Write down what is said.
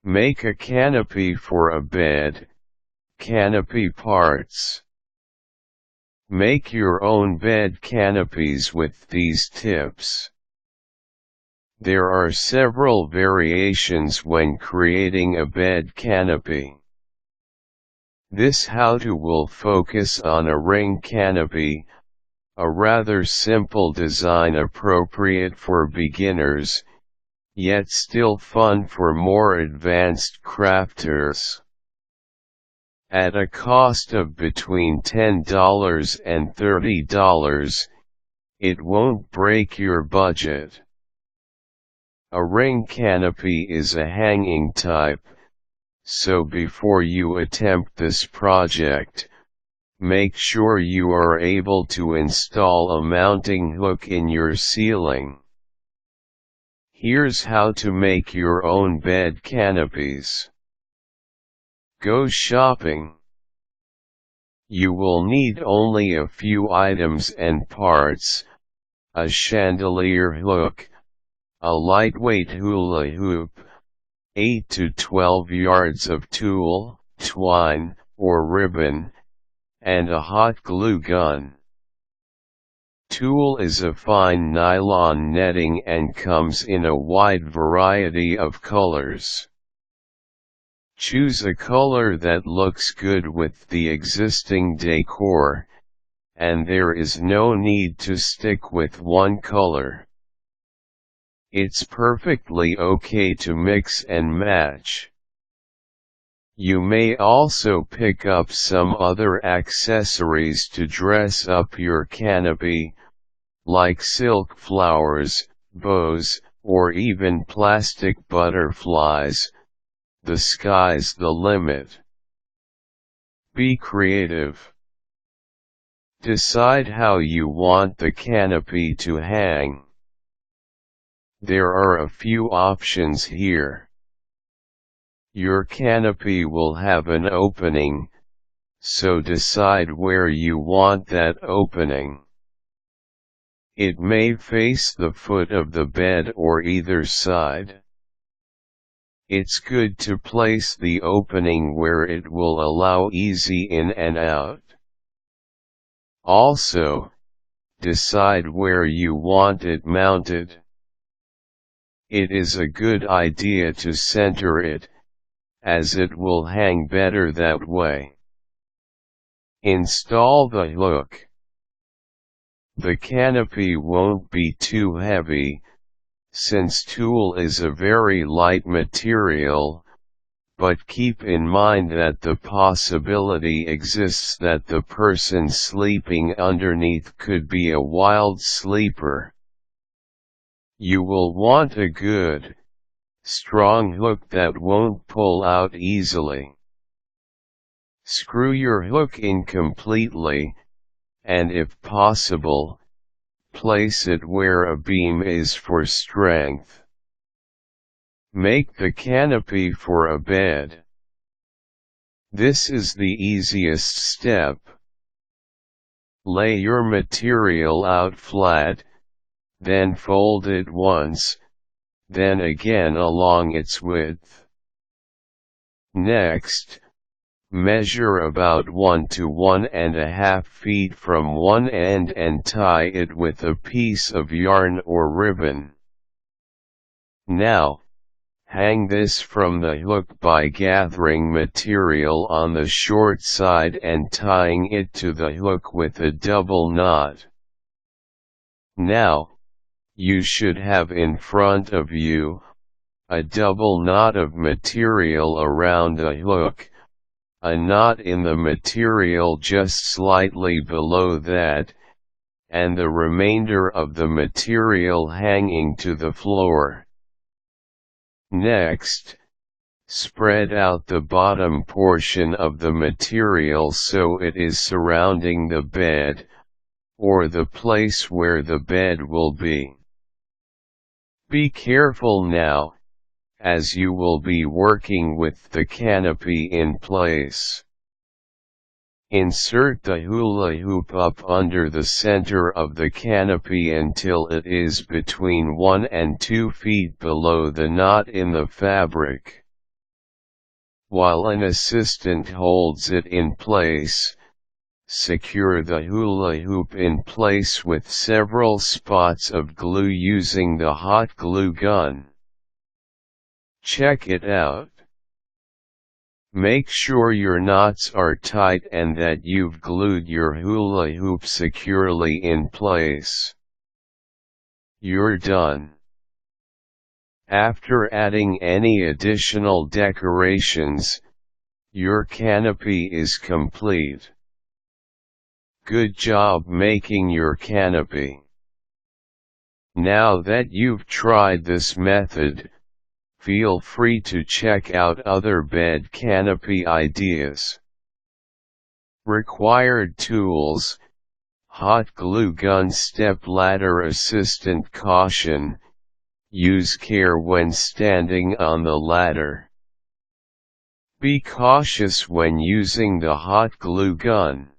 Make a canopy for a bed. Canopy parts. Make your own bed canopies with these tips. There are several variations when creating a bed canopy. This how-to will focus on a ring canopy, a rather simple design appropriate for beginners, yet still fun for more advanced crafters. At a cost of between $10 and $30, it won't break your budget. A ring canopy is a hanging type, so before you attempt this project, make sure you are able to install a mounting hook in your ceiling. Here's how to make your own bed canopies. Go shopping. You will need only a few items and parts: a chandelier hook, a lightweight hula hoop, 8 to 12 yards of tulle, twine, or ribbon, and a hot glue gun. Tulle is a fine nylon netting and comes in a wide variety of colors. Choose a color that looks good with the existing decor, and there is no need to stick with one color. It's perfectly okay to mix and match. You may also pick up some other accessories to dress up your canopy, like silk flowers, bows, or even plastic butterflies. The sky's the limit. Be creative. Decide how you want the canopy to hang. There are a few options here. Your canopy will have an opening, so decide where you want that opening. It may face the foot of the bed or either side. It's good to place the opening where it will allow easy in and out. Also, decide where you want it mounted. It is a good idea to center it, as it will hang better that way. Install the hook. The canopy won't be too heavy, since tulle is a very light material, but keep in mind that the possibility exists that the person sleeping underneath could be a wild sleeper. You will want a good, strong hook that won't pull out easily. Screw your hook in completely, and if possible, place it where a beam is for strength. Make the canopy for a bed. This is the easiest step. Lay your material out flat, then fold it once, then again along its width. Next, measure about 1 to 1.5 feet from one end and tie it with a piece of yarn or ribbon. Now, hang this from the hook by gathering material on the short side and tying it to the hook with a double knot. Now, you should have in front of you a double knot of material around the hook, a knot in the material just slightly below that, and the remainder of the material hanging to the floor. Next, spread out the bottom portion of the material so it is surrounding the bed, or the place where the bed will be. Be careful now, as you will be working with the canopy in place. Insert the hula hoop up under the center of the canopy until it is between 1 and 2 feet below the knot in the fabric. while an assistant holds it in place. Secure the hula hoop in place with several spots of glue using the hot glue gun. Check it out. Make sure your knots are tight and that you've glued your hula hoop securely in place. You're done. After adding any additional decorations, your canopy is complete. Good job making your canopy. Now that you've tried this method, feel free to check out other bed canopy ideas. Required tools: hot glue gun, step ladder, assistant. Caution: use care when standing on the ladder. Be cautious when using the hot glue gun.